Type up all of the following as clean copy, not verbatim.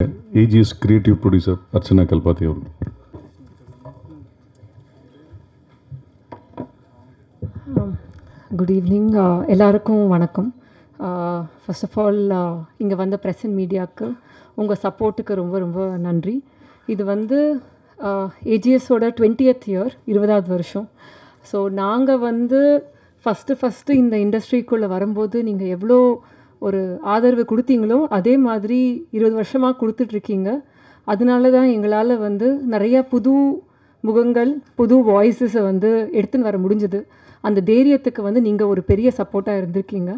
AGS creative producer Archana Kalpathy அவர்கள். Good evening எல்லாருக்கும் வணக்கம். ஃபர்ஸ்ட் ஆஃப் ஆல் இங்கே வந்த ப்ரெஸ் அண்ட் மீடியாவுக்கு உங்கள் சப்போர்ட்டுக்கு ரொம்ப ரொம்ப நன்றி. இது வந்து ஏஜிஎஸோட 20th இயர், 20வது வருஷம். ஸோ நாங்கள் வந்து ஃபஸ்ட்டு இந்த இண்டஸ்ட்ரிக்குள்ளே வரும்போது நீங்கள் எவ்வளோ ஒரு ஆதரவு கொடுத்தீங்களோ அதே மாதிரி 20 வருஷமாக கொடுத்துட்ருக்கீங்க. அதனால தான் எங்களால் வந்து நிறைய புது முகங்கள், புது வாய்ஸஸை வந்து எடுத்துன்னு வர முடிஞ்சது. அந்த தைரியத்துக்கு வந்து நீங்கள் ஒரு பெரிய சப்போர்ட்டாக இருந்திருக்கீங்க.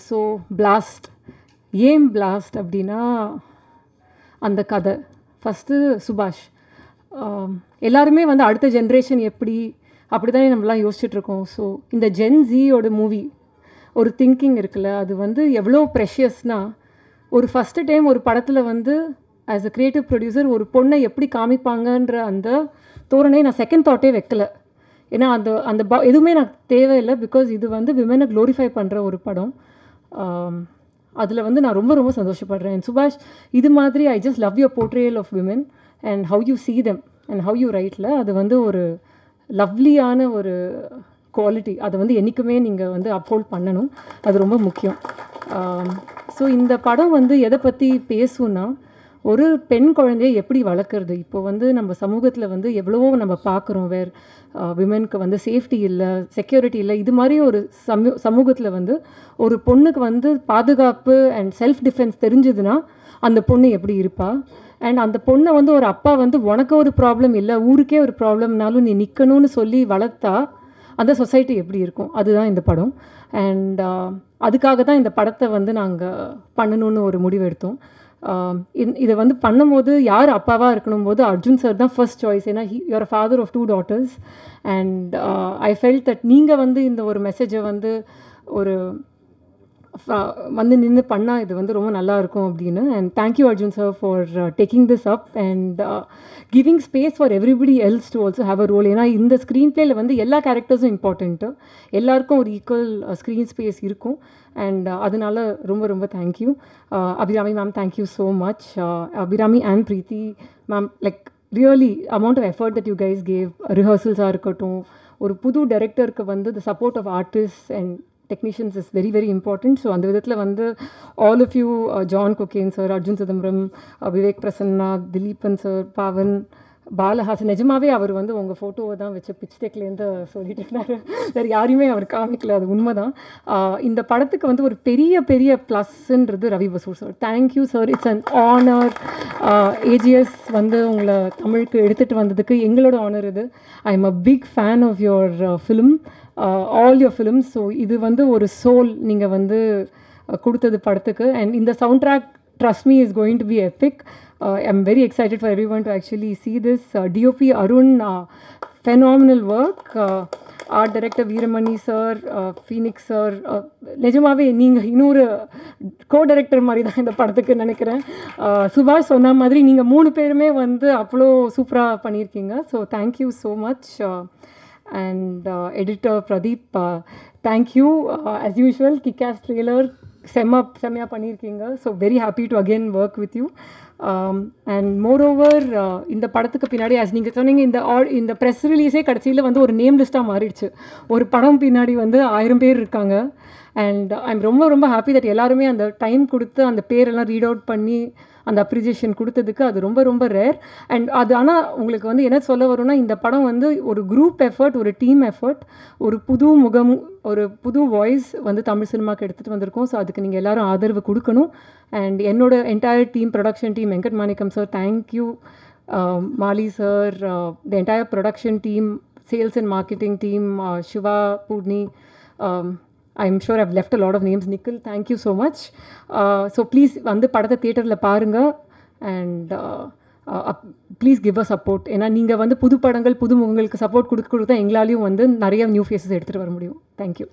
ஸோ பிளாஸ்ட், ஏன் பிளாஸ்ட் அப்படின்னா அந்த கதை ஃபஸ்ட்டு சுபாஷ். எல்லாருமே வந்து அடுத்த ஜென்ரேஷன் அப்படி தானே நம்மளாம் யோசிச்சுட்ருக்கோம். ஸோ இந்த ஜென்ஸியோட மூவி ஒரு திங்கிங் இருக்குல்ல, அது வந்து எவ்வளோ ப்ரெஷியஸ்னால், ஒரு ஃபஸ்ட்டு டைம் ஒரு படத்தில் வந்து ஆஸ் அ க்ரியேட்டிவ் ப்ரொடியூசர் ஒரு பொண்ணை எப்படி காமிப்பாங்கன்ற அந்த தோரணை நான் செகண்ட் தாட்டே வைக்கலை. ஏன்னா அந்த எதுவுமே எனக்கு தேவையில்லை. பிகாஸ் இது வந்து விமனை க்ளோரிஃபை பண்ணுற ஒரு படம். அதில் வந்து நான் ரொம்ப ரொம்ப சந்தோஷப்படுறேன். சுபாஷ், இது மாதிரி I just love your portrayal of women and how you see them and how you ரைட்டில். அது வந்து ஒரு லவ்லியான ஒரு குவாலிட்டி. அதை வந்து என்றைக்குமே நீங்கள் வந்து அப்ஹோல்ட் பண்ணணும். அது ரொம்ப முக்கியம். ஸோ இந்த படம் வந்து எதை பற்றி பேசுன்னா, ஒரு பெண் குழந்தையை எப்படி வளர்க்குறது. இப்போ வந்து நம்ம சமூகத்தில் வந்து எவ்வளவோ நம்ம பார்க்குறோம், விமெனுக்கு வந்து சேஃப்டி இல்லை, செக்யூரிட்டி இல்லை. இது மாதிரி ஒரு சமூகத்தில் வந்து ஒரு பொண்ணுக்கு வந்து பாதுகாப்பு அண்ட் செல்ஃப் டிஃபென்ஸ் தெரிஞ்சதுன்னா அந்த பொண்ணு எப்படி இருப்பாள். அண்ட் அந்த பொண்ணை வந்து ஒரு அப்பா வந்து உனக்கு ஒரு ப்ராப்ளம் இல்லை, ஊருக்கே ஒரு ப்ராப்ளம்னாலும் நீ நிற்கணும்னு சொல்லி வளர்த்தா அந்த சொசைட்டி எப்படி இருக்கும். அதுதான் இந்த படம். அண்ட் அதுக்காக தான் இந்த படத்தை வந்து நாங்கள் பண்ணணும்னு ஒரு முடிவு எடுத்தோம். இதை வந்து பண்ணும்போது யார் அப்பாவாக இருக்கணும் போது அர்ஜுன் சார் தான் ஃபர்ஸ்ட் சாய்ஸ். ஏன்னா you're father of 2 daughters. And I felt that நீங்கள் வந்து இந்த ஒரு மெசேஜை வந்து ஒரு வந்து நின்று பண்ணால் இது வந்து ரொம்ப நல்லாயிருக்கும் அப்படின்னு. And thank you Arjun sir for taking this up and giving space for everybody else to also have a role. ஏன்னா இந்த ஸ்க்ரீன் பிளேயில் வந்து எல்லா கேரக்டர்ஸும் இம்பார்ட்டண்ட்டு, எல்லாருக்கும் ஒரு ஈக்குவல் ஸ்க்ரீன் ஸ்பேஸ் இருக்கும். அண்ட் அதனால ரொம்ப ரொம்ப thank you. Abirami ma'am, thank you so much. Abirami and Preethi ma'am, like really amount of effort that you guys gave. ரிஹர்சல்ஸாக இருக்கட்டும், ஒரு புது டைரக்டருக்கு வந்து the support of artist and technicians is very very important. So அந்த விதத்தில் வந்து all of you, John Cocaine sir, Arjun Chidambaram, Vivek Prasanna, Dileepan sir, Pavan, Balahasan, நிஜமாவே அவர் வந்து உங்கள் ஃபோட்டோவை தான் வச்சு பிச் டெக்லேருந்து சொல்லிட்டு இருந்தார். வேறு யாரையுமே அவர் காமிக்கல, அது உண்மை தான். இந்த படத்துக்கு வந்து ஒரு பெரிய பெரிய ப்ளஸ்ன்றது Ravi Basrur sir. Thank you sir, it's an honour. AGS வந்து உங்களை தமிழுக்கு எடுத்துகிட்டு வந்ததுக்கு எங்களோட ஆனர் இது. I am a big fan of your film, all your films. So இது வந்து ஒரு சோல் நீங்கள் வந்து கொடுத்தது படத்துக்கு. அண்ட் இந்த soundtrack, trust me, is going to be epic. I'm very excited for everyone to actually see this. DOP Arun, phenomenal work. Art director Veeramani sir, Phoenix sir, நிஜமாவே நீங்கள் இன்னொரு co-director மாதிரி தான் இந்த படத்துக்கு நினைக்கிறேன். சுபாஷ் சொன்ன மாதிரி நீங்கள் 3 பேருமே வந்து அவ்வளோ சூப்பராக பண்ணியிருக்கீங்க. So thank you so much. And editor Pradeep, thank you. As usual kick-as trailer செம்மையாக பண்ணியிருக்கீங்க. So very happy to again work with you. And moreover இந்த படத்துக்கு பின்னாடி ஆஸ் நீங்கள் சொன்னீங்க, இந்த ப்ரெஸ் ரிலீஸே கடைசியில் வந்து ஒரு நேம் லிஸ்ட்டாக மாறிடுச்சு. ஒரு படம் பின்னாடி வந்து 1000 பேர் இருக்காங்க. அண்ட் ஐம் ரொம்ப ரொம்ப ஹாப்பி தட் எல்லாருமே அந்த டைம் கொடுத்து அந்த பேரெல்லாம் ரீட் அவுட் பண்ணி அந்த அப்ரிசியேஷன் கொடுத்ததுக்கு. அது ரொம்ப ரொம்ப ரேர். அண்ட் அது ஆனால் உங்களுக்கு வந்து என்ன சொல்ல வரும்னா, இந்த படம் வந்து ஒரு குரூப் எஃபர்ட், ஒரு டீம் எஃபர்ட், ஒரு புது முகம், ஒரு புது வாய்ஸ் வந்து தமிழ் சினிமாவுக்கு எடுத்துகிட்டு வந்திருக்கோம். ஸோ அதுக்கு நீங்கள் எல்லோரும் ஆதரவு கொடுக்கணும். அண்ட் என்னோட entire team, production team, Venkat Manickam sir, thank you. Mali sir, the entire production team, sales and marketing team, Siva, Poorni, I'm sure I've left a lot of names. Nikhil, thank you so much. So please வந்து படத்தை தியேட்டரில் பாருங்கள். And please give a support. ஏன்னா நீங்கள் வந்து புது படங்கள், புது முகங்களுக்கு சப்போர்ட் கொடுக்க எங்களாலையும் வந்து நிறைய நியூ ஃபேஸஸ் எடுத்துகிட்டு வர முடியும். தேங்க்யூ.